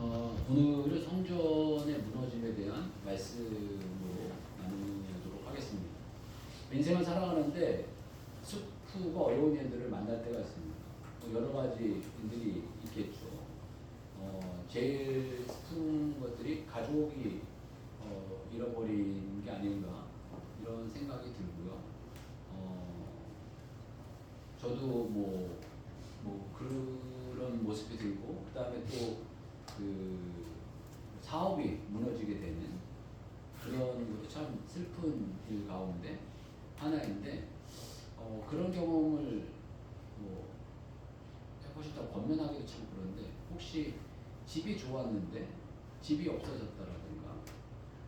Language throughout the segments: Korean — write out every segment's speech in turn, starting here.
오늘은 성전의 무너짐에 대한 말씀으로 나누도록 하겠습니다. 인생을 살아가는데 슬프고 어려운 일들을 만날 때가 있습니다. 여러 가지 일들이 있겠죠. 제일 슬픈 것들이 가족이 잃어버린 게 아닌가 이런 생각이 들고요. 저도 뭐 그런 모습이 들고, 그 다음에 또 그 사업이 무너지게 되는 그런 것도 참 슬픈 일 가운데 하나인데, 그런 경험을 뭐 해보셨다고 권면하기도 참 그런데, 혹시 집이 좋았는데 집이 없어졌다라든가,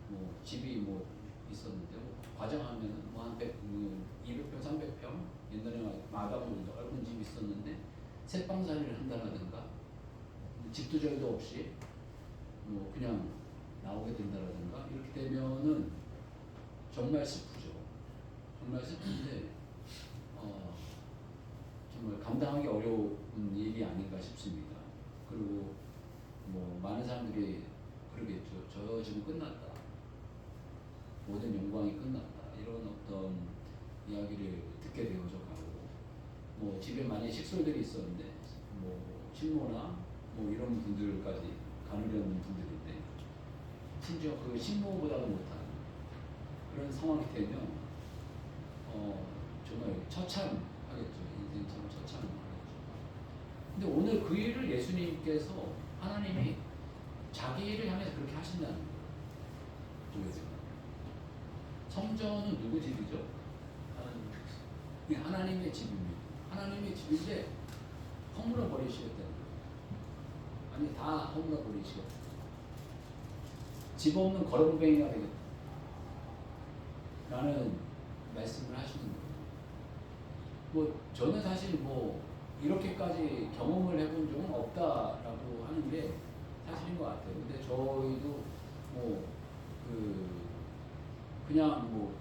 뭐 집이 뭐 있었는데 과장하면은 한 200평, 300평 옛날에 마당으로 넓은 집이 있었는데 새빵살이를 한다라든가, 집도 저희도 없이 뭐 그냥 나오게 된다라든가, 이렇게 되면은 정말 슬프죠. 정말 슬픈데 정말 감당하기 어려운 일이 아닌가 싶습니다. 그리고 뭐 많은 사람들이 그러겠죠. 저 지금 끝났다, 모든 영광이 끝났다, 이런 어떤 이야기를 듣게 되어져 가고, 뭐 집에 만약에 식솔들이 있었는데 뭐 식모나 뭐 이런 분들까지 가누려는 분들인데, 심지어 그 식모보다도 못한 그런 상황이 되면 정말 처참하겠죠. 인생처럼 처참하겠죠. 근데 오늘 그 일을 예수님께서, 하나님이 자기 일을 향해서 그렇게 하신다는 거예요. 성전은 누구 집이죠? 하나님의 집입니다. 하나님의 집인데 허물어 버리시겠다는 거예요. 아니, 다 허물어 버리시겠다. 집 없는 거렁뱅이가 되겠다 라는 말씀을 하시는 거예요. 뭐 저는 사실 뭐 이렇게까지 경험을 해본 적은 없다라고 하는 게 사실인 것 같아요. 근데 저희도 뭐 그냥 뭐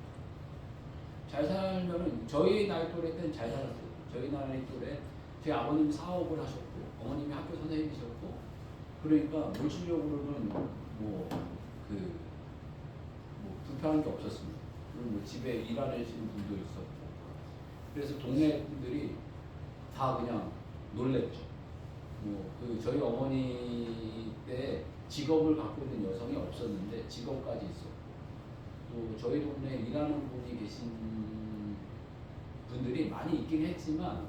잘 살면은, 저희 나이 또래 때는 잘 살았어요. 저희 나이 또래, 제 아버님이 사업을 하셨고 어머님이 학교 선생님이셨고, 그러니까 물질적으로는 뭐 불편한 게 없었습니다. 그리고 뭐 집에 일하시는 분도 있었고, 그래서 동네 분들이 다 그냥 놀랬죠. 저희 어머니 때 직업을 갖고 있는 여성이 없었는데 직업까지 있었고, 또 저희 동네에 일하는 분이 계신 분들이 많이 있긴 했지만,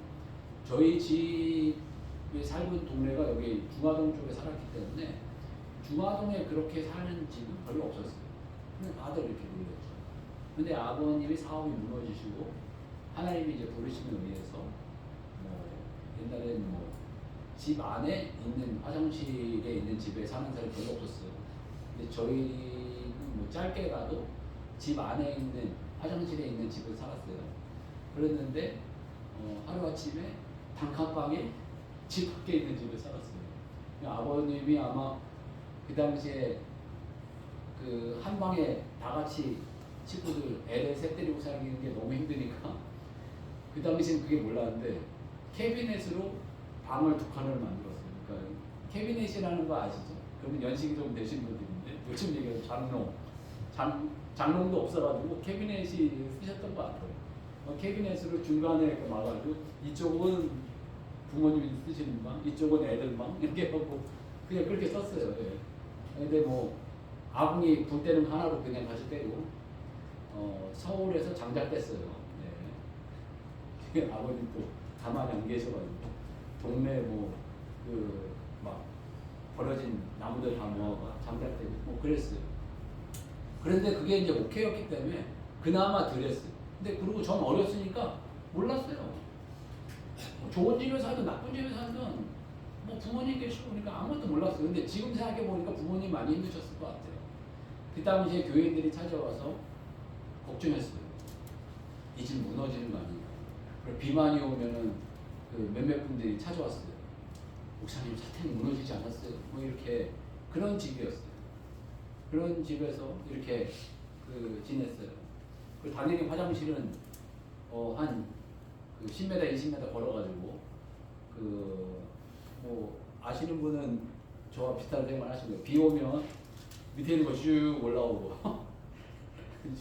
저희 집에 살던 동네가 여기 중화동 쪽에 살았기 때문에 중화동에 그렇게 사는 집은 별로 없었어요. 근데 다들 이렇게 놀랬죠. 근데 아버님이 사업이 무너지시고 하나님이 이제 부르심에 의해서 옛날에는 집 안에 있는, 화장실에 있는 집에 사는 사람이 별로 없었어요. 근데 저희는 뭐 짧게 가도 집 안에 있는, 화장실에 있는 집을 살았어요. 그랬는데 하루아침에 단칸방에 집 밖에 있는 집을 살았어요. 아버님이 아마 그 당시에 그 한 방에 다 같이 친구들 애를 셋 데리고 살기는 게 너무 힘드니까, 그 당시엔 그게 몰랐는데 캐비넷으로 방을 2칸을 만들었어요. 그러니까 캐비넷이라는 거 아시죠? 그러면 연식이 좀 되신 분들인데, 요즘 얘기하면 장롱도 없어가지고 캐비넷이 쓰셨던 것 같아요. 캐비넷으로 중간에 이렇게 막아가지고, 이쪽은 부모님이 쓰시는 방, 이쪽은 애들 방, 이렇게 하고 그냥 그렇게 썼어요. 예. 근데 뭐 아궁이 불 때는 하나로 그냥 다시 떼고, 서울에서 장작됐어요. 네. 아버님 또 가만히 안 계셔가지고 동네 막 버려진 나무들 다 모아가 장작되고 뭐 그랬어요. 그런데 그게 이제 오케이였기 때문에 그나마 덜했어요. 근데 그리고 전 어렸으니까 몰랐어요. 좋은 집에 살든 나쁜 집에 살든 뭐 부모님 계시고 그러니까 아무것도 몰랐어요. 근데 지금 생각해 보니까 부모님 많이 힘드셨을 것 같아요. 그 당시에 교인들이 찾아와서 걱정했어요. 이 집 무너지는 거 아닌가. 그리고 비만이 오면은 몇몇 분들이 찾아왔어요. 목사님, 사택이 무너지지 않았어요? 뭐 이렇게, 그런 집이었어요. 그런 집에서 이렇게 지냈어요. 그리고 당연히 화장실은 한 10m, 20m 걸어가지고, 뭐 아시는 분은 저와 비슷한 생각을 하신 거예요. 비 오면 밑에 있는 거 쭉 올라오고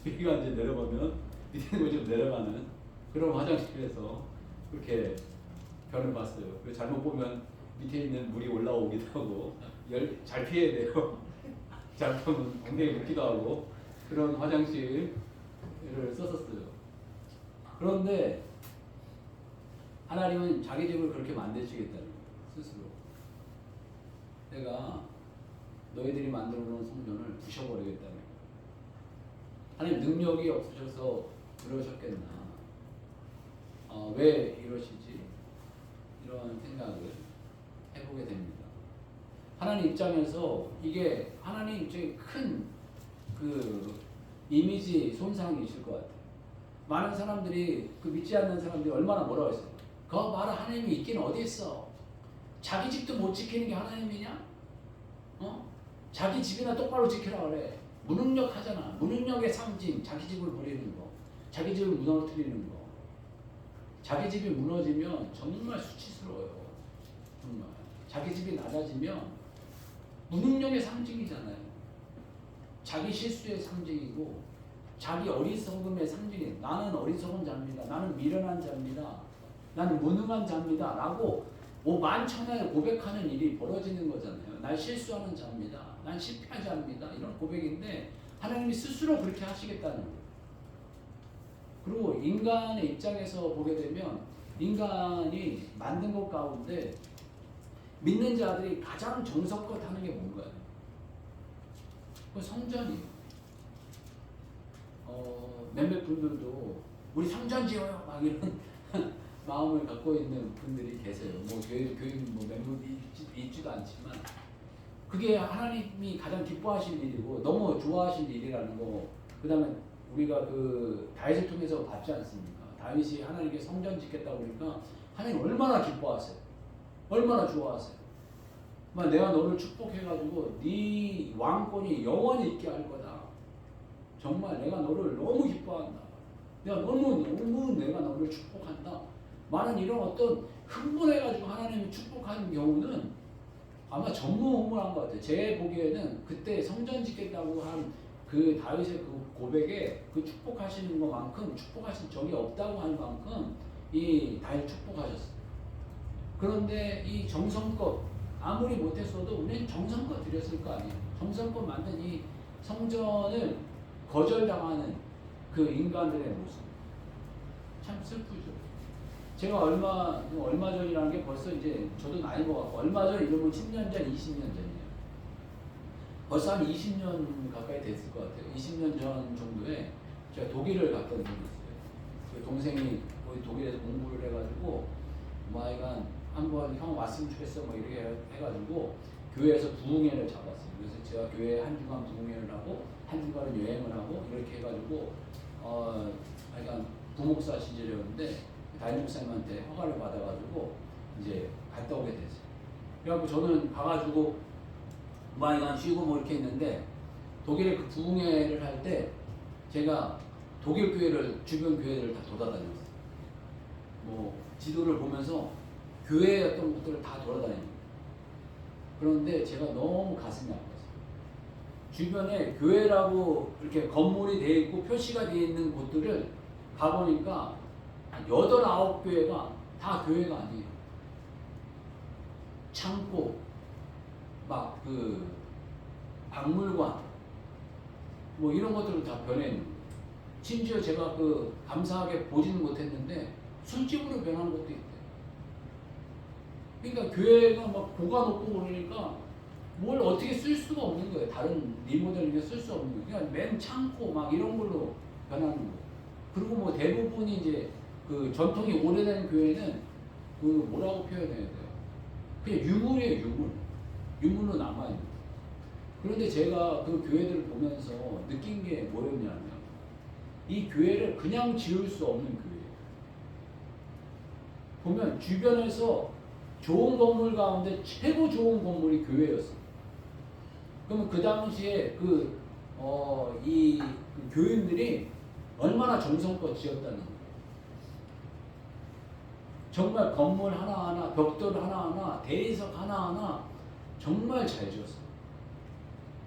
비가 이제 내려가면 밑에 있는 거 좀 내려가는 그런 화장실에서 그렇게 변을 봤어요. 그리고 잘못 보면 밑에 있는 물이 올라오기도 하고 잘 피해야 돼요. 잘못하면 엉덩이 묻기도 하고 그런 화장실을 썼었어요. 그런데 하나님은 자기 집을 그렇게 만드시겠다는 거예요. 스스로. 내가 너희들이 만들어 놓은 성전을 부셔버리겠다는 거예요. 하나님 능력이 없으셔서 그러셨겠나. 왜 이러시지? 이런 생각을 해보게 됩니다. 하나님 입장에서 이게 하나님 입장에 큰 그 이미지 손상이 있을 것 같아요. 많은 사람들이 그 믿지 않는 사람들이 얼마나 뭐라고 했어요. 그거 봐라 하나님이 있긴 어디 있어. 자기 집도 못 지키는 게 하나님이냐? 자기 집이나 똑바로 지키라 그래. 무능력하잖아. 무능력의 상징 자기 집을 버리는 거. 자기 집을 무너뜨리는 거. 자기 집이 무너지면 정말 수치스러워요. 정말. 자기 집이 낮아지면 무능력의 상징이잖아요. 자기 실수의 상징이고 자기 어리석음의 상징이에요. 나는 어리석은 자입니다. 나는 미련한 자입니다. 나는 무능한 자입니다. 라고 만천하에 고백하는 일이 벌어지는 거잖아요. 난 실수하는 자입니다. 난 실패한 자입니다. 이런 고백인데 하나님이 스스로 그렇게 하시겠다는 거예요. 그리고 인간의 입장에서 보게 되면 인간이 만든 것 가운데 믿는 자들이 가장 정성껏 하는 게 뭔가요? 그 성전이에요. 몇몇 분들도 우리 성전 지어요 막 이런 마음을 갖고 있는 분들이 계세요. 뭐 교인 뭐 몇몇 있지도 않지만 그게 하나님이 가장 기뻐하실 일이고 너무 좋아하실 일이라는 거. 그다음에 우리가 그 다윗을 통해서 봤지 않습니까? 다윗이 하나님께 성전 짓겠다고 그러니까 하나님 얼마나 기뻐하세요. 얼마나 좋아하세요. 내가 너를 축복해가지고 네 왕권이 영원히 있게 할 거다. 정말 내가 너를 너무 기뻐한다. 내가 너를 축복한다. 많은 이런 어떤 흥분해가지고 하나님이 축복하는 경우는 아마 전무후무한 것 같아요. 제 보기에는 그때 성전 짓겠다고 한 그 다윗의 그 고백에 그 축복하시는 것만큼 축복하신 적이 없다고 할 만큼 이 다윗 축복하셨어요. 그런데 이 정성껏 아무리 못했어도 우리는 정성껏 드렸을 거 아니에요. 정성껏 만든 이 성전을 거절당하는 그 인간들의 모습 참 슬프죠. 제가 얼마 전이라는 게 벌써 이제 저도 나이 먹었고 얼마 전 이러면 10년 전, 20년 전이에요. 벌써 한 20년 가까이 됐을 것 같아요. 20년 전 정도에 제가 독일을 갔던 적이 있어요. 그 동생이 거기 독일에서 공부를 해가지고 하여간 한번 형 왔으면 좋겠어 뭐 이렇게 해가지고 교회에서 부흥회를 잡았어요. 그래서 제가 교회에 한 주간 부흥회를 하고 한 주간은 여행을 하고 이렇게 해가지고 하여간 부목사 시절이었는데 담임 목사님한테 허가를 받아가지고 이제 갔다 오게 됐어요. 그래갖고 저는 가가지고 하여간 쉬고 뭐 이렇게 있는데 독일에 그 부흥회를 할 때 제가 독일 교회를 주변 교회를 다 돌아다녔어요. 뭐 지도를 보면서 교회의 어떤 것들을 다 돌아다닙니다. 그런데 제가 너무 가슴이 아팠어요. 주변에 교회라고 이렇게 건물이 되어 있고 표시가 되어 있는 곳들을 가보니까 8, 9교회가 다 교회가 아니에요. 창고, 막 그 박물관, 뭐 이런 것들을 다 변해 있는 거예요. 심지어 제가 그 감사하게 보지는 못했는데 술집으로 변한 것도 있대요. 그러니까 교회가 막 고가 높고 그러니까 뭘 어떻게 쓸 수가 없는 거예요. 다른 리모델링에 쓸 수 없는 거예요. 그러니까 맨 창고 막 이런 걸로 변하는 거예요. 그리고 뭐 대부분이 이제 그 전통이 오래된 교회는 그 뭐라고 표현해야 돼요? 그냥 유물이에요, 유물. 유물로 남아있는 거예요. 그런데 제가 그 교회들을 보면서 느낀 게 뭐였냐면 이 교회를 그냥 지을 수 없는 교회예요. 보면 주변에서 좋은 건물 가운데 최고 좋은 건물이 교회였어요. 그러면 그 당시에 이 교인들이 얼마나 정성껏 지었다는 거예요. 정말 건물 하나하나, 벽돌 하나하나, 대리석 하나하나 정말 잘 지었어요.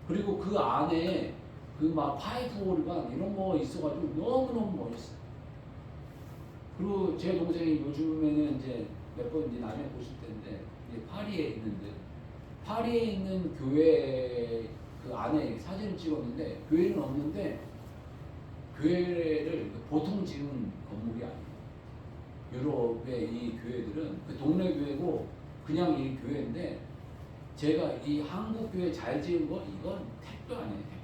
그리고 그 안에 그 막 파이프 오르간 이런 거 있어가지고 너무너무 멋있어요. 그리고 제 동생이 요즘에는 이제 몇 번 이제 남해 보실 텐데 이제 파리에 있는데 파리에 있는 교회 그 안에 사진을 찍었는데 교회는 없는데 교회를 보통 지은 건물이 아니에요. 유럽의 이 교회들은 그 동네 교회고 그냥 이 교회인데 제가 이 한국 교회 잘 지은 거 이건 택도 아니에요. 택도.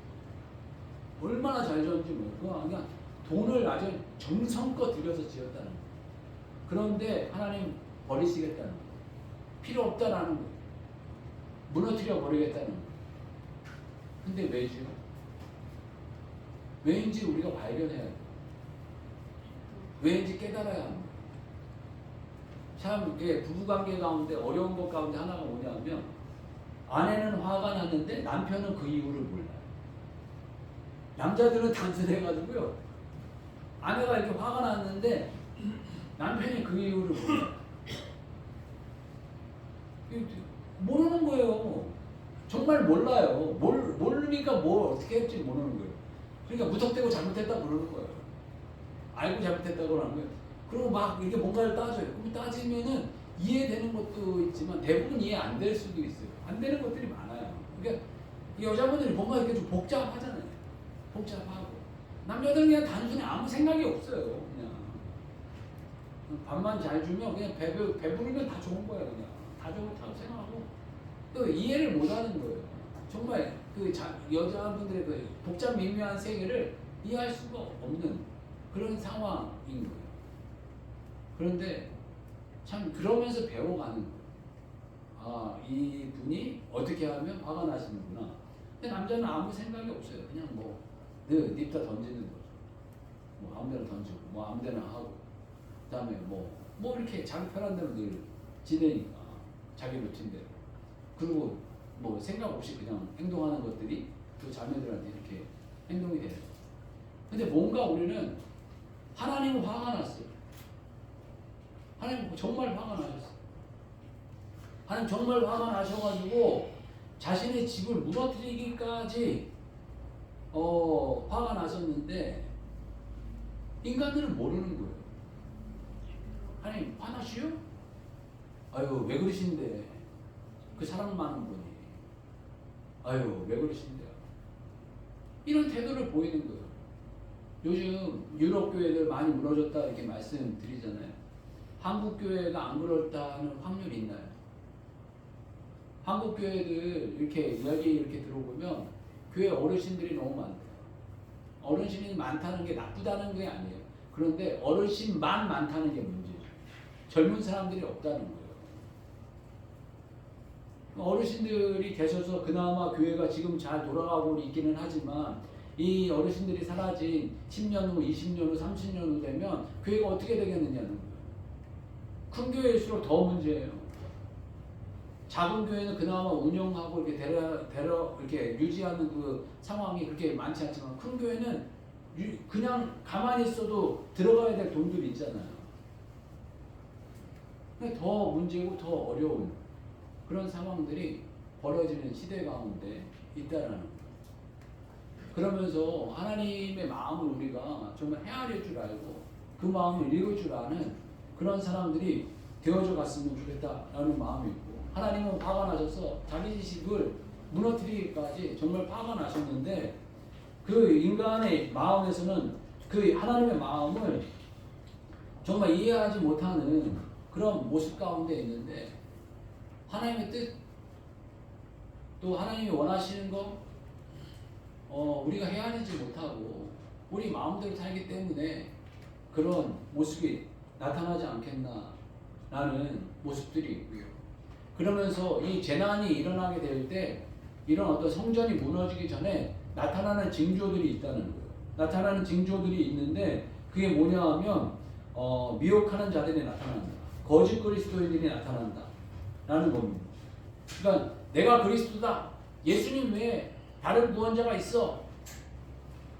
얼마나 잘 지었는지 모르고 그냥 돈을 아주 정성껏 들여서 지었다는 거예요. 그런데 하나님 버리시겠다는 거예요. 필요 없다라는 거예요. 무너뜨려 버리겠다는 거예요. 근데 왜죠? 왜인지 우리가 발견해야 돼요. 왜인지 깨달아야 합니다. 참 부부관계 가운데 어려운 것 가운데 하나가 뭐냐면 아내는 화가 났는데 남편은 그 이유를 몰라요. 남자들은 단순해가지고요. 아내가 이렇게 화가 났는데 남편이 그 이유를 몰라요. 모르는 거예요. 정말 몰라요. 모르니까 뭘 어떻게 할지 모르는 거예요. 그러니까 무턱대고 잘못했다 그러는 거예요. 알고 잘못했다고 하는 거예요. 그리고 막 이렇게 뭔가를 따져요. 그럼 따지면은 이해되는 것도 있지만 대부분 이해 안 될 수도 있어요. 안 되는 것들이 많아요. 그러니까 여자분들이 뭔가 이렇게 좀 복잡하잖아요. 복잡하고 남자들은 그냥 단순히 아무 생각이 없어요. 그냥 밥만 잘 주면 그냥 배부르면 다 좋은 거예요. 그냥 다 좋다고 생각하고 또 이해를 못하는 거예요. 정말 그 여자분들의 그 복잡 미묘한 세계를 이해할 수가 없는 그런 상황인 거예요. 그런데 참 그러면서 배워가는 거예요. 아, 이 분이 어떻게 하면 화가 나시는구나. 근데 남자는 아무 생각이 없어요. 그냥 뭐 냅다 던지는 거죠. 뭐 아무데나 던지고 뭐 아무데나 하고 그다음에 뭐 이렇게 자기 편한 대로 늘 지내니까 자기 루틴대로. 그리고 뭐 생각 없이 그냥 행동하는 것들이 또 자매들한테 이렇게 행동이 돼요. 근데 뭔가 우리는 하나님은 화가 났어요. 하나님 정말 화가 나셨어요. 하나님 정말 화가 나셔가지고 자신의 집을 무너뜨리기까지 화가 나셨는데 인간들은 모르는 거예요. 하나님 화나시오? 아유 왜 그러신데 그 사랑 많은 분이 아유 왜 그러신데요? 이런 태도를 보이는 거예요. 요즘 유럽 교회들 많이 무너졌다 이렇게 말씀드리잖아요. 한국 교회가 안 그렇다는 확률이 있나요? 한국 교회들 이렇게 이야기 이렇게 들어보면 교회 어르신들이 너무 많대요. 어르신이 많다는 게 나쁘다는 게 아니에요. 그런데 어르신만 많다는 게 문제죠. 젊은 사람들이 없다는 거예요. 어르신들이 계셔서 그나마 교회가 지금 잘 돌아가고 있기는 하지만 이 어르신들이 사라진 10년 후, 20년 후, 30년 후 되면 교회가 어떻게 되겠느냐는 거예요. 큰 교회일수록 더 문제예요. 작은 교회는 그나마 운영하고 이렇게 이렇게 유지하는 그 상황이 그렇게 많지 않지만 큰 교회는 그냥 가만히 있어도 들어가야 될 돈들이 있잖아요. 더 문제고 더 어려운 그런 상황들이 벌어지는 시대 가운데 있다라는 거예요. 그러면서 하나님의 마음을 우리가 정말 헤아릴 줄 알고 그 마음을 읽을 줄 아는 그런 사람들이 되어져 갔으면 좋겠다라는 마음이 있고 하나님은 화가 나셔서 자기 집을 무너뜨리기까지 정말 화가 나셨는데 그 인간의 마음에서는 그 하나님의 마음을 정말 이해하지 못하는 그런 모습 가운데 있는데 하나님의 뜻 또 하나님이 원하시는 거 우리가 헤아리지 못하고 우리 마음대로 살기 때문에 그런 모습이 나타나지 않겠나라는 모습들이 있고요. 그러면서 이 재난이 일어나게 될 때 이런 어떤 성전이 무너지기 전에 나타나는 징조들이 있다는 거예요. 나타나는 징조들이 있는데 그게 뭐냐 하면 미혹하는 자들이 나타난다. 거짓 그리스도인들이 나타난다. 라는 겁니다. 그러니까 내가 그리스도다. 예수님 외에 다른 구원자가 있어.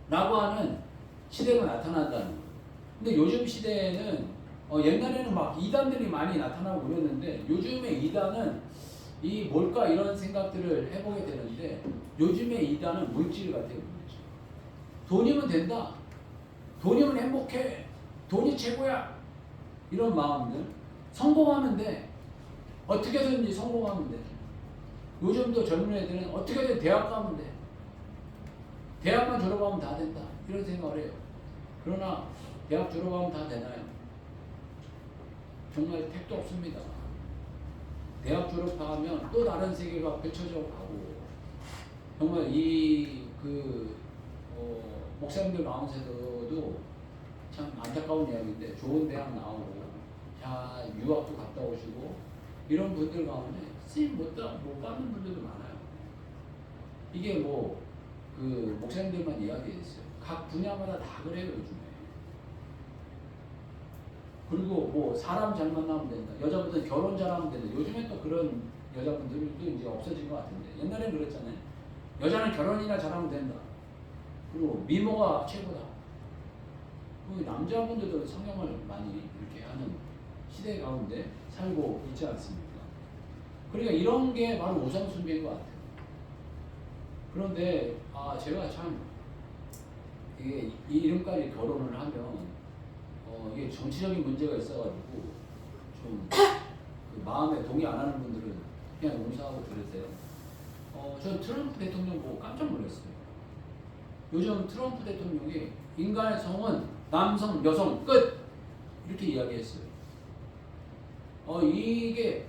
라고 하는 시대가 나타난다는 거예요. 근데 요즘 시대에는 옛날에는 막 이단들이 많이 나타나고 그랬는데 요즘의 이단은 이 뭘까 이런 생각들을 해보게 되는데 요즘의 이단은 물질 같아요. 물질. 돈이면 된다. 돈이면 행복해. 돈이 최고야. 이런 마음들. 성공하면 돼. 어떻게든지 성공하면 돼. 요즘도 젊은 애들은 어떻게든 대학 가면 돼. 대학만 졸업하면 다 된다. 이런 생각을 해요. 그러나 대학 졸업하면 다 되나요? 정말 택도 없습니다. 대학 졸업하면 또 다른 세계가 펼쳐져 가고 정말 목사님들 가운데서도 참 안타까운 이야기인데 좋은 대학 나오고 자 유학도 갔다 오시고 이런 분들 가운데 쓰임 못 받는 분들도 많아요. 이게 목사님들만 이야기했어요. 각 분야마다 다 그래요 요즘에. 그리고 사람 잘 만나면 된다. 여자분들 결혼 잘하면 된다. 요즘에 또 그런 여자분들도 이제 없어진 것 같은데 옛날엔 그랬잖아요. 여자는 결혼이나 잘하면 된다. 그리고 미모가 최고다. 남자분들도 성형을 많이 이렇게 하는 시대 가운데 살고 있지 않습니까? 그러니까 이런 게 바로 우상숭배인 것 같아요. 그런데 제가 참 이게 이름까지 결혼을 하면 이게 정치적인 문제가 있어가지고 좀 그 마음에 동의 안 하는 분들은 그냥 용서하고 들으세요. 전 트럼프 대통령 보고 깜짝 놀랐어요. 요즘 트럼프 대통령이 인간의 성은 남성, 여성 끝 이렇게 이야기했어요. 이게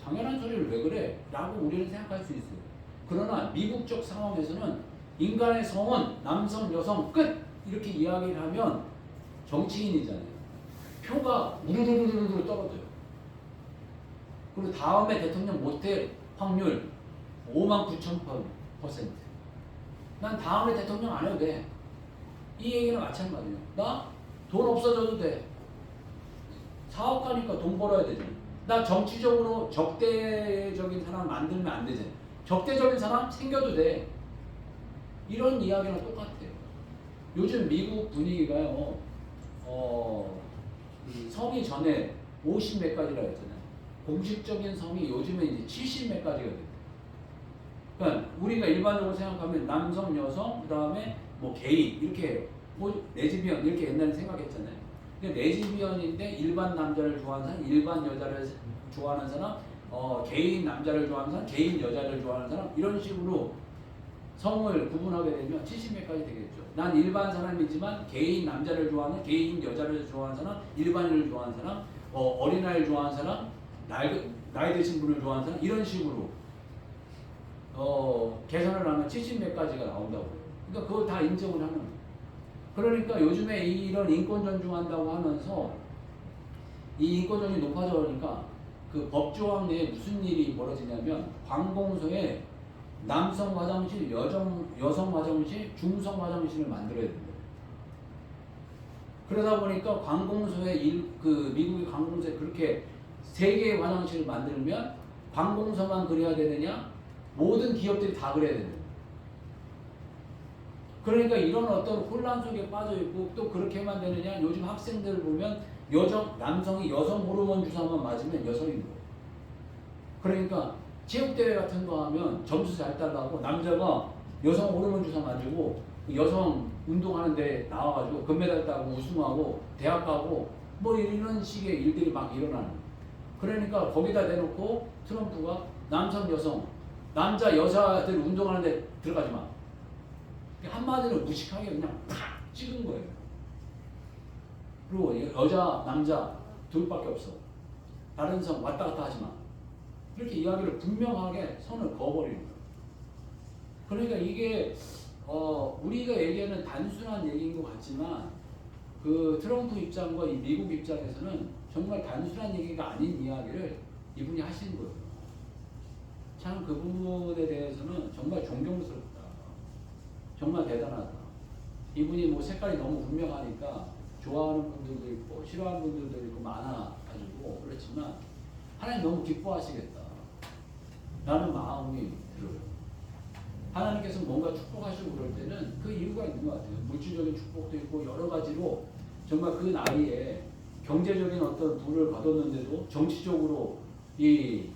당연한 소리를 왜 그래? 라고 우리는 생각할 수 있어요. 그러나 미국적 상황에서는 인간의 성은 남성, 여성 끝 이렇게 이야기를 하면 정치인이잖아요. 표가 우르르르르 떨어져요. 그리고 다음에 대통령 못될 확률 59,000%. 난 다음에 대통령 안 해도 돼. 이 얘기는 마찬가지예요. 나 돈 없어져도 돼. 사업가니까 돈 벌어야 되잖아. 나 정치적으로 적대적인 사람 만들면 안 되잖아. 적대적인 사람 생겨도 돼. 이런 이야기랑 똑같아요. 요즘 미국 분위기가요. 성이 전에 50 몇 가지라 했잖아요. 공식적인 성이 요즘에 이제 70 몇 가지가 됐대요. 그러니까 우리가 일반적으로 생각하면 남성, 여성, 그 다음에 게이 이렇게 해요. 레즈비언 이렇게 옛날에 생각했잖아요. 근데 레즈비언인데 일반 남자를 좋아하는 사람, 일반 여자를 좋아하는 사람, 개인 남자를 좋아하는 사람, 개인 여자를 좋아하는 사람 이런 식으로 성을 구분하게 되면 70몇 가지 되겠죠. 난 일반 사람이지만 개인 남자를 좋아하는, 개인 여자를 좋아하는 사람, 일반인을 좋아하는 사람, 어린아이를 좋아하는 사람, 나이 드신 분을 좋아하는 사람 이런 식으로 계산을 하면 70몇 가지가 나온다고. 그러니까 그걸 다 인정을 하는 거예요. 그러니까 요즘에 이런 인권 존중한다고 하면서 이 인권 존중이 높아져니까 그 법조항 내에 무슨 일이 벌어지냐면 관공서에 남성 화장실, 여성 화장실, 중성 화장실을 만들어야 된다. 그러다 보니까 관공서에 미국의 관공서에 그렇게 3개의 화장실을 만들면 관공서만 그래야 되느냐? 모든 기업들이 다 그래야 된다. 그러니까 이런 어떤 혼란 속에 빠져 있고 또 그렇게만 되느냐? 요즘 학생들 보면 남성이 여성 호르몬 주사만 맞으면 여성인 거예요. 그러니까 체육대회 같은 거 하면 점수 잘 따라가고 남자가 여성 호르몬 주사 맞고 여성 운동하는데 나와가지고 금메달 따고 우승하고 대학 가고 이런 식의 일들이 막 일어나는 거예요. 그러니까 거기다 대놓고 트럼프가 남성, 여성, 남자, 여자들 운동하는데 들어가지 마. 한마디로 무식하게 그냥 팍 찍은 거예요. 그리고 여자, 남자 둘밖에 없어. 다른 성 왔다 갔다 하지 마. 이렇게 이야기를 분명하게 선을 그어버리는 거예요. 그러니까 이게 우리가 얘기하는 단순한 얘기인 것 같지만 그 트럼프 입장과 이 미국 입장에서는 정말 단순한 얘기가 아닌 이야기를 이분이 하시는 거예요. 참 그 부분에 대해서는 정말 존경스럽다. 정말 대단하다. 이분이 색깔이 너무 분명하니까 좋아하는 분들도 있고 싫어하는 분들도 있고 많아가지고 그렇지만 하나님 너무 기뻐하시겠다 라는 마음이 들어요. 하나님께서 뭔가 축복하시고 그럴 때는 그 이유가 있는 것 같아요. 물질적인 축복도 있고 여러 가지로 정말 그 나이에 경제적인 어떤 부를 거뒀는데도 정치적으로 이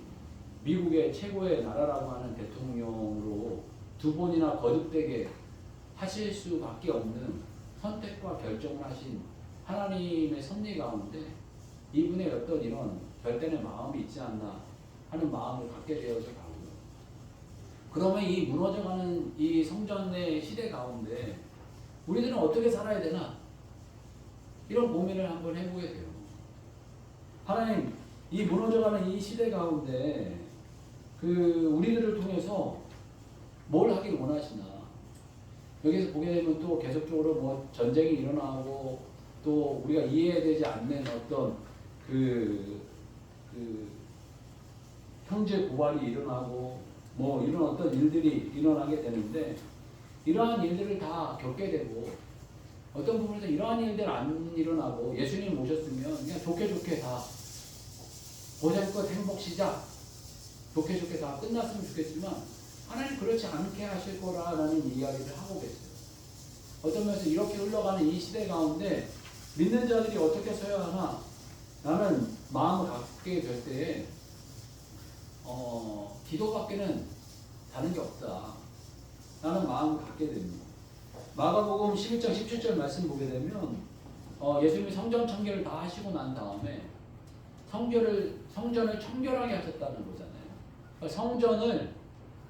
미국의 최고의 나라라고 하는 대통령으로 두 번이나 거듭되게 하실 수밖에 없는 선택과 결정을 하신 하나님의 섭리 가운데 이분의 어떤 이런 결단의 마음이 있지 않나 하는 마음을 갖게 되어서 가고요. 그러면 이 무너져가는 이 성전의 시대 가운데 우리들은 어떻게 살아야 되나? 이런 고민을 한번 해보게 돼요. 하나님, 이 무너져가는 이 시대 가운데 우리들을 통해서 뭘 하길 원하시나? 여기서 보게 되면 또 계속적으로 뭐 전쟁이 일어나고 또 우리가 이해되지 않는 어떤 형제 고발이 일어나고 뭐 이런 어떤 일들이 일어나게 되는데 이러한 일들을 다 겪게 되고 어떤 부분에서 이러한 일들 안 일어나고 예수님 오셨으면 그냥 좋게 다 보잘것 행복 시작 좋게 다 끝났으면 좋겠지만 하나님 그렇지 않게 하실 거라는 이야기를 하고 계세요. 어떤 면에서 이렇게 흘러가는 이 시대 가운데 믿는 자들이 어떻게 서야 하나 라는 마음을 갖게 될 때에 기도밖에는 다른 게 없다 라는 마음을 갖게 됩니다. 마가복음 11장 17절 말씀 보게 되면 예수님이 성전 청결을 다 하시고 난 다음에 성전을 청결하게 하셨다는 거잖아요. 그러니까 성전을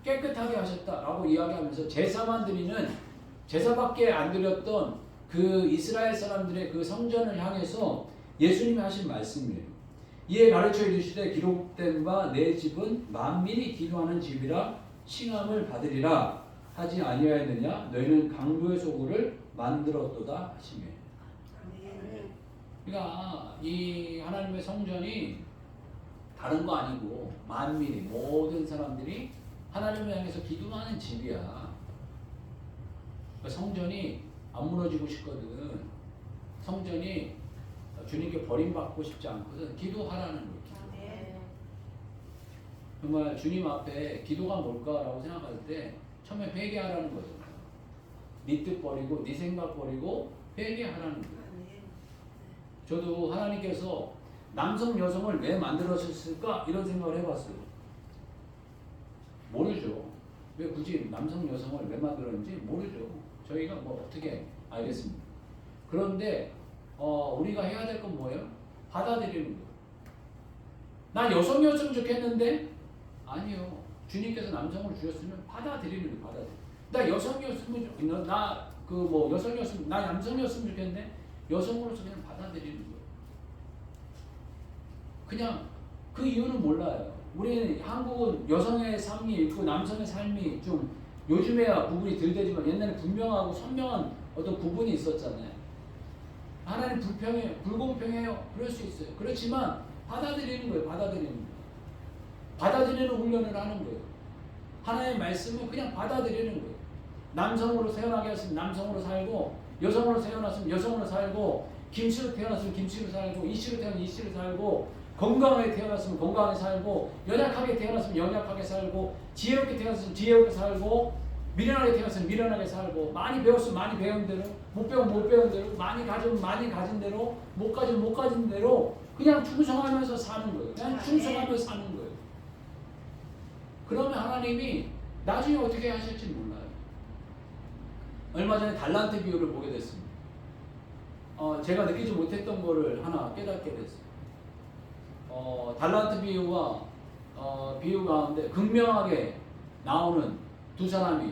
깨끗하게 하셨다라고 이야기하면서 제사만 드리는 제사밖에 안 드렸던 그 이스라엘 사람들의 그 성전을 향해서 예수님이 하신 말씀이에요. 이에 가르쳐 이르시되 기록된 바 내 집은 만민이 기도하는 집이라 칭함을 받으리라 하지 아니하였느냐 너희는 강도의 소굴을 만들었도다 하시며. 그러니까 이 하나님의 성전이 다른 거 아니고 만민이 모든 사람들이 하나님을 향해서 기도하는 집이야. 그러니까 성전이 안 무너지고 싶거든. 성전이 주님께 버림받고 싶지 않거든. 기도하라는 거예요. 정말 주님 앞에 기도가 뭘까라고 생각할 때 처음에 회개하라는 거잖아요. 네 뜻 버리고 네 생각 버리고 회개하라는 거예요. 저도 하나님께서 남성 여성을 왜 만들어주셨을까 이런 생각을 해봤어요. 모르죠. 왜 굳이 남성 여성을 왜 만들었는지 모르죠. 저희가 뭐 어떻게 알겠습니까? 그런데 우리가 해야 될 건 뭐예요? 받아들이는 거예요. 난 여성이었으면 좋겠는데 아니요. 주님께서 남성을 주셨으면 받아들이는 거예요. 받아들여. 나 여성이었으면 여성이었으면 나 남성이었으면 좋겠는데 여성으로서 그냥 받아들이는 거예요. 그냥 그 이유는 몰라요. 우리 한국은 여성의 삶이 있고 남성의 삶이 좀 요즘에야 구분이 덜 되지만 옛날에 분명하고 선명한 어떤 구분이 있었잖아요. 하나님 불공평해요. 그럴 수 있어요. 그렇지만 받아들이는 거예요. 받아들이는 훈련을 하는 거예요. 하나님의 말씀은 그냥 받아들이는 거예요. 남성으로 태어나게 했으면 남성으로 살고 여성으로 태어났으면 여성으로 살고 김씨로 태어났으면 김씨로 살고 이씨로 태어났으면 이씨로 살고 건강하게 태어났으면 건강하게 살고 연약하게 태어났으면 연약하게 살고 지혜롭게 태어났으면 지혜롭게 살고 미련하게 태어났으면 미련하게 살고 많이 배웠으면 많이 배운 대로 못 배우면 못 배운 대로 많이 가지면 많이 가진 대로 못 가지면 못 가진 대로 그냥 충성하면서 사는 거예요. 그냥 충성하면서 사는 거예요. 그러면 하나님이 나중에 어떻게 하실지 몰라요. 얼마 전에 달란트 비유를 보게 됐습니다. 제가 느끼지 못했던 거를 하나 깨닫게 됐어요. 달란트 비유와 비유 가운데 극명하게 나오는 두 사람이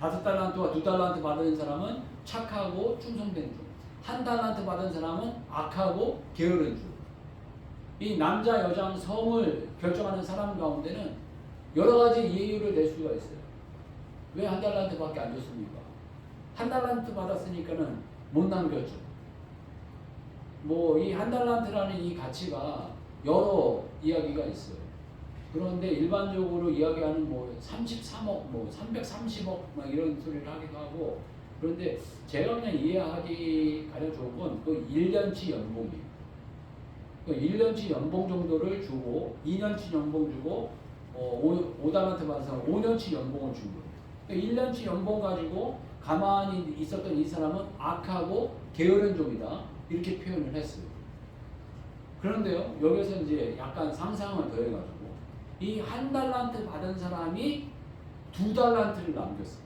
5달란트와 2달란트 받은 사람은 착하고 충성된 중, 1달란트 받은 사람은 악하고 게으른 중. 이 남자 여자 성을 결정하는 사람 가운데는 여러 가지 이유를 낼 수가 있어요. 왜 1달란트밖에 안 줬습니까? 1달란트 받았으니까는 못 남겼죠. 이 1달란트라는 이 가치가 여러 이야기가 있어요. 그런데 일반적으로 이야기하는 33억, 330억 이런 소리를 하기도 하고, 그런데 제가 그냥 이해하기 가장 좋은 건 그 1년치 연봉이에요. 그 1년치 연봉 정도를 주고 2년치 연봉 주고 5달란트 받은 사람 5년치 연봉을 준 거예요. 그러니까 1년치 연봉 가지고 가만히 있었던 이 사람은 악하고 게으른 종이다 이렇게 표현을 했어요. 그런데요, 여기서 이제 약간 상상을 더해가지고 이 한 달란트 받은 사람이 2달란트를 남겼어.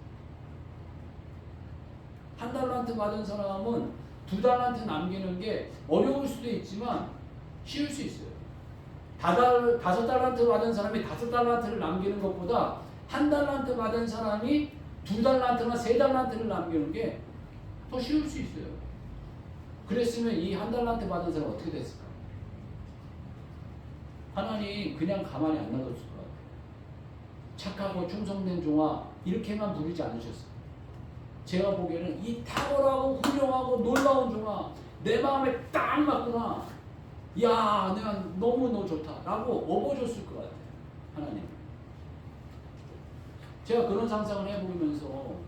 한 달란트 받은 사람은 2달란트 남기는 게 어려울 수도 있지만 쉬울 수 있어요. 5달란트 받은 사람이 5달란트를 남기는 것보다 한 달란트 받은 사람이 2달란트나 3달란트를 남기는 게 더 쉬울 수 있어요. 그랬으면 이 한 달란트 받은 사람 어떻게 됐을까? 하나님 그냥 가만히 안 놔뒀을 것 같아요. 착하고 충성된 종아 이렇게만 부르지 않으셨어요. 제가 보기에는 이 탁월하고 훌륭하고 놀라운 종아 내 마음에 딱 맞구나. 야 내가 너무 너 좋다 라고 업어줬을 것 같아요. 하나님. 제가 그런 상상을 해보면서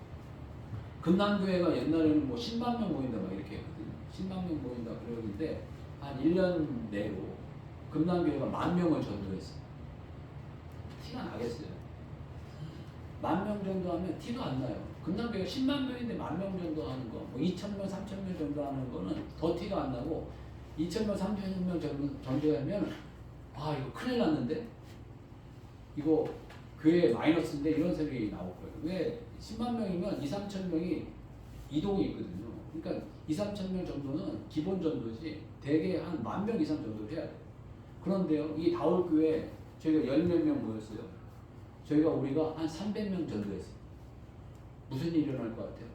금남교회가 옛날에는 뭐 10만 명 모인다 막 이렇게 했거든요. 10만 명 모인다 그러는데 한 1년 내로 금남교회가 10,000명을 전도했어요. 티가 나겠어요. 10,000명 정도 하면 티도 안 나요. 금남교회가 10만 명인데 10,000명 정도 하는 거, 뭐 2,000명, 3,000명 정도 하는 거는 더 티가 안 나고 2,000명, 3,000명 전도하면 아 이거 큰일 났는데? 이거 교회 마이너스인데 이런 생각이 나올 거예요. 왜 10만 명이면 2, 3천 명이 이동이 있거든요. 그러니까 2, 3천 명 정도는 기본 전도지 대개 한 10,000명 이상 정도를 해야 돼요. 그런데요, 이 다울교회 저희가 10몇 명 모였어요. 우리가 한 300명 전도했어요. 무슨 일이 일어날 것 같아요?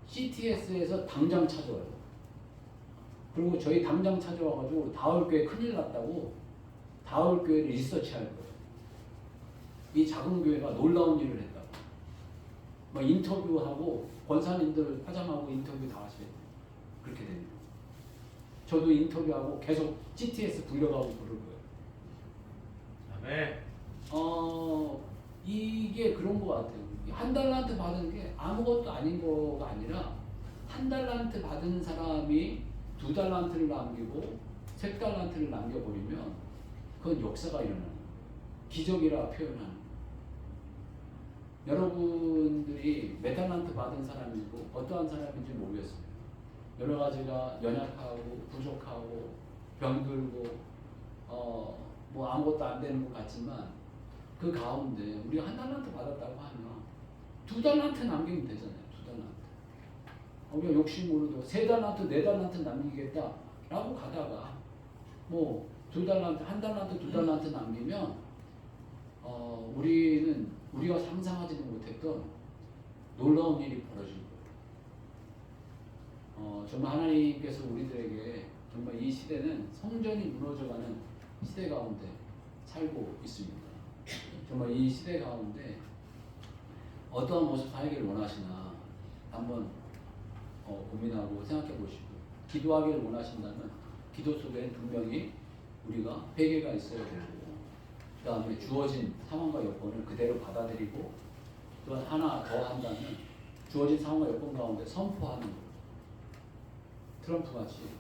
CTS에서 당장 찾아와요. 그리고 저희 당장 찾아와가지고 다울교회 큰일 났다고 다울교회를 리서치할 거예요. 이 작은 교회가 놀라운 일을 했다고. 막 인터뷰하고 권사님들 화장하고 인터뷰 다 하셔야 돼요. 그렇게 됩니다. 저도 인터뷰하고 계속 GTS 불려가고 그럴 거예요. 아멘. 이게 그런 것 같아요. 한 달란트 받은 게 아무것도 아닌 거가 아니라 한 달란트 받은 사람이 2달란트를 남기고 3달란트를 남겨버리면 그건 역사가 일어나는 거예요. 기적이라 표현하는 거예요. 여러분들이 몇 달란트 받은 사람이고 어떠한 사람인지 모르겠어요. 여러 가지가 연약하고 부족하고 병들고 뭐 아무것도 안 되는 것 같지만 그 가운데 우리가 한 달란트 받았다고 하면 2달란트 남기면 되잖아요. 2달란트. 우리가 욕심으로도 3달란트, 4달란트 남기겠다라고 가다가 뭐 2달란트, 1달란트, 2달란트 남기면 우리가 상상하지도 못했던 놀라운 일이 벌어질 거예요. 정말 하나님께서 우리들에게 정말 이 시대는 성전이 무너져가는 시대 가운데 살고 있습니다. 정말 이 시대 가운데 어떠한 모습 살기를 원하시나 한번 고민하고 생각해 보시고 기도하기를 원하신다면 기도 속에 분명히 우리가 회개가 있어야 되고 그 다음에 주어진 상황과 여건을 그대로 받아들이고 또 하나 더 한다면 주어진 상황과 여건 가운데 선포하는 것. 트럼프같이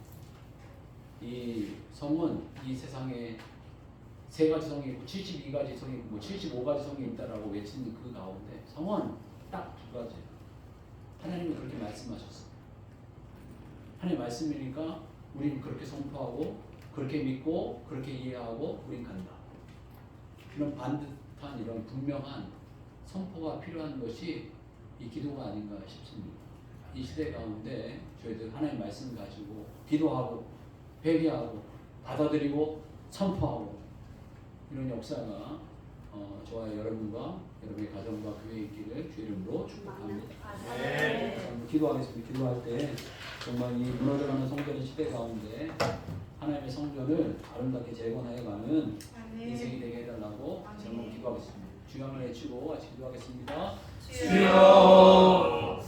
이 성은 이 세상에 3가지 성이 있고 72가지 성이 있고 뭐 75가지 성이 있다라고 외치는 그 가운데 성은 딱 2가지. 하나님이 그렇게 말씀하셨어요. 하나님 말씀이니까 우리는 그렇게 선포하고 그렇게 믿고 그렇게 이해하고 우린 간다. 이런 반듯한 이런 분명한 선포가 필요한 것이 이 기도가 아닌가 싶습니다. 이 시대 가운데 저희들 하나님 말씀 가지고 기도하고 회개하고 받아들이고 선포하고 이런 역사가 저와 여러분과 여러분의 가정과 교회에 있기를 주 이름으로 축복합니다. 기도하겠습니다. 기도할 때 정말 이 무너져가는 성전의 시대 가운데 하나님의 성전을 아름답게 재건해가는 인생이 되게 해달라고 제목 기도하겠습니다. 주여 한번 외치고 같이 기도하겠습니다. 주여